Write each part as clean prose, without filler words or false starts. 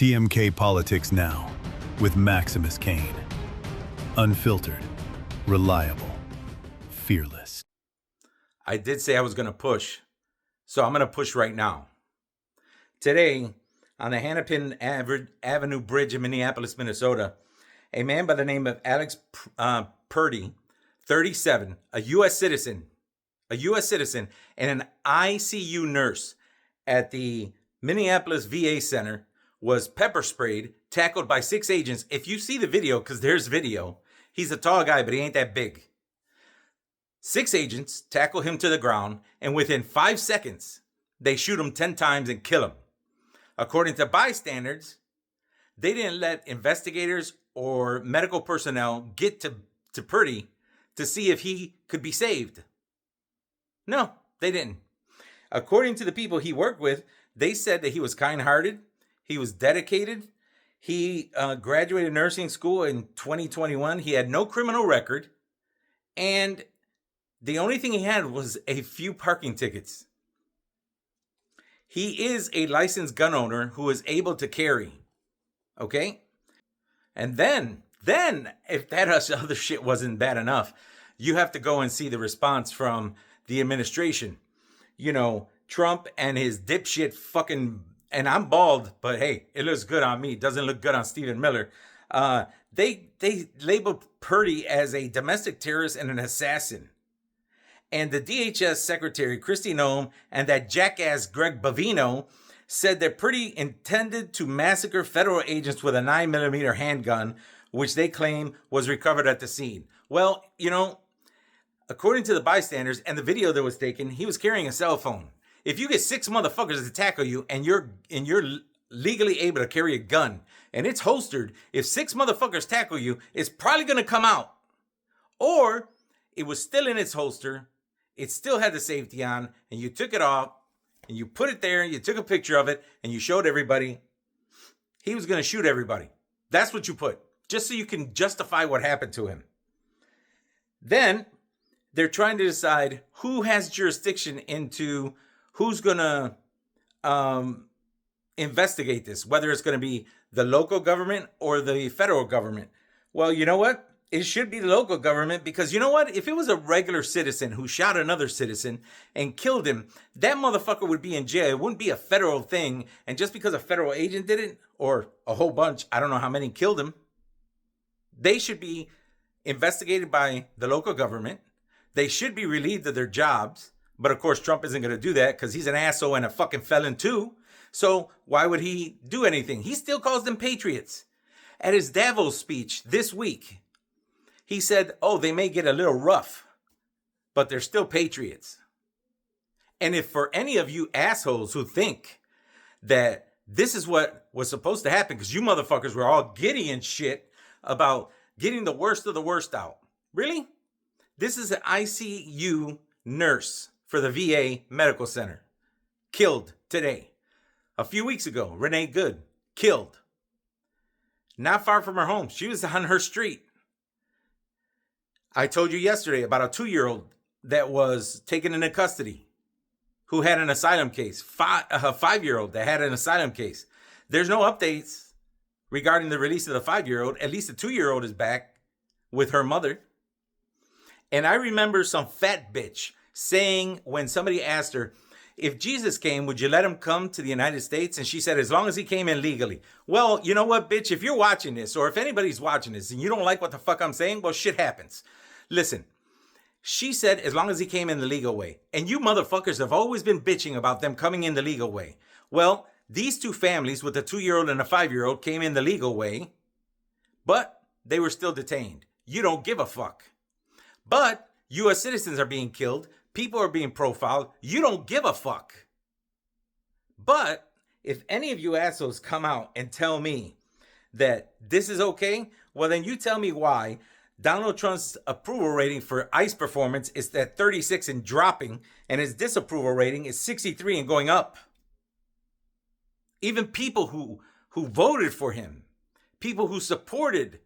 TMK Politics Now with Maximus Kane. Unfiltered, reliable, fearless. I did say I was going to push, so I'm going to push right now. Today, on the Hennepin Avenue Bridge in Minneapolis, Minnesota, a man by the name of Alex Purdy, 37, a U.S. citizen, and an ICU nurse at the Minneapolis VA Center was pepper sprayed, tackled by 6 agents. If you see the video, because there's video, he's a tall guy, but he ain't that big. 6 agents tackle him to the ground, and within 5 seconds, they shoot him 10 times and kill him. According to bystanders, they didn't let investigators or medical personnel get to Purdy to see if he could be saved. No, they didn't. According to the people he worked with, they said that he was kind-hearted, he was dedicated, he graduated nursing school in 2021, he had no criminal record, and the only thing he had was a few parking tickets. He is a licensed gun owner who is able to carry, okay? And then, if that other shit wasn't bad enough, you have to go and see the response from the administration. You know, Trump and his dipshit fucking, and I'm bald, but hey, it looks good on me. It doesn't look good on Stephen Miller. They labeled Purdy as a domestic terrorist and an assassin. And the DHS Secretary, Kristi Noem, and that jackass Greg Bavino said that Purdy intended to massacre federal agents with a 9mm handgun, which they claim was recovered at the scene. Well, you know, according to the bystanders and the video that was taken, he was carrying a cell phone. If you get 6 motherfuckers to tackle you and you're legally able to carry a gun and it's holstered, if 6 motherfuckers tackle you, it's probably going to come out. Or it was still in its holster, it still had the safety on, and you took it off and you put it there, you took a picture of it and you showed everybody he was going to shoot everybody. That's what you put, just so you can justify what happened to him. Then they're trying to decide who has jurisdiction into who's going to investigate this, whether it's going to be the local government or the federal government. Well, you know what? It should be the local government, because you know what? If it was a regular citizen who shot another citizen and killed him, that motherfucker would be in jail. It wouldn't be a federal thing. And just because a federal agent did it, or a whole bunch, I don't know how many killed him, they should be investigated by the local government. They should be relieved of their jobs. But of course, Trump isn't going to do that because he's an asshole and a fucking felon too. So why would he do anything? He still calls them patriots. At his Davos speech this week, he said, oh, they may get a little rough, but they're still patriots. And if for any of you assholes who think that this is what was supposed to happen, because you motherfuckers were all giddy and shit about getting the worst of the worst out. Really? This is an ICU nurse for the VA Medical Center. Killed today. A few weeks ago, Renee Good, killed. Not far from her home. She was on her street. I told you yesterday about a 2-year-old that was taken into custody who had an asylum case. A 5-year-old that had an asylum case. There's no updates regarding the release of the 5-year-old. At least the 2-year-old is back with her mother. And I remember some fat bitch saying, when somebody asked her, if Jesus came, would you let him come to the United States? And she said, as long as he came in legally. Well, you know what, bitch? If you're watching this, or if anybody's watching this and you don't like what the fuck I'm saying, well, shit happens. Listen, she said, as long as he came in the legal way. And you motherfuckers have always been bitching about them coming in the legal way. Well, these 2 families with a 2-year-old and a 5-year-old came in the legal way, but they were still detained. You don't give a fuck. But U.S. citizens are being killed. People are being profiled. You don't give a fuck. But if any of you assholes come out and tell me that this is okay, well, then you tell me why Donald Trump's approval rating for ICE performance is at 36 and dropping, and his disapproval rating is 63 and going up. Even people who voted for him, people who supported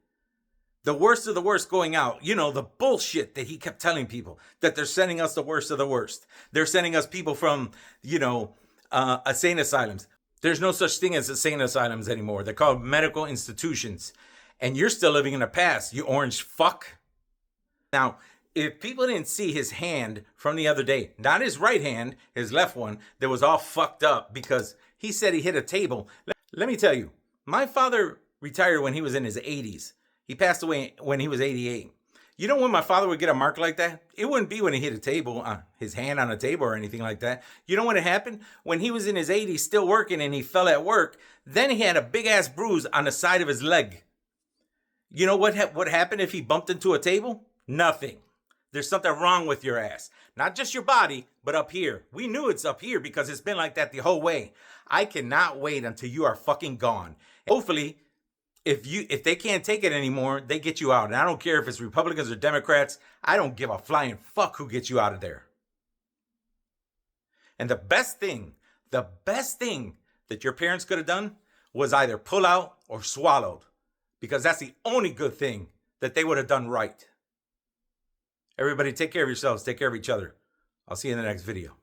the worst of the worst going out, you know, the bullshit that he kept telling people, that they're sending us the worst of the worst. They're sending us people from, insane asylums. There's no such thing as insane asylums anymore. They're called medical institutions. And you're still living in the past, you orange fuck. Now, if people didn't see his hand from the other day, not his right hand, his left one, that was all fucked up because he said he hit a table. Let me tell you, my father retired when he was in his 80s. He passed away when he was 88. You know when my father would get a mark like that? It wouldn't be when he hit a table, his hand on a table or anything like that. You know when it happened? When he was in his 80s still working and he fell at work, then he had a big ass bruise on the side of his leg. You know what happened if he bumped into a table? Nothing. There's something wrong with your ass. Not just your body, but up here. We knew it's up here because it's been like that the whole way. I cannot wait until you are fucking gone. Hopefully, if they can't take it anymore, they get you out. And I don't care if it's Republicans or Democrats. I don't give a flying fuck who gets you out of there. And the best thing that your parents could have done was either pull out or swallowed. Because that's the only good thing that they would have done right. Everybody take care of yourselves. Take care of each other. I'll see you in the next video.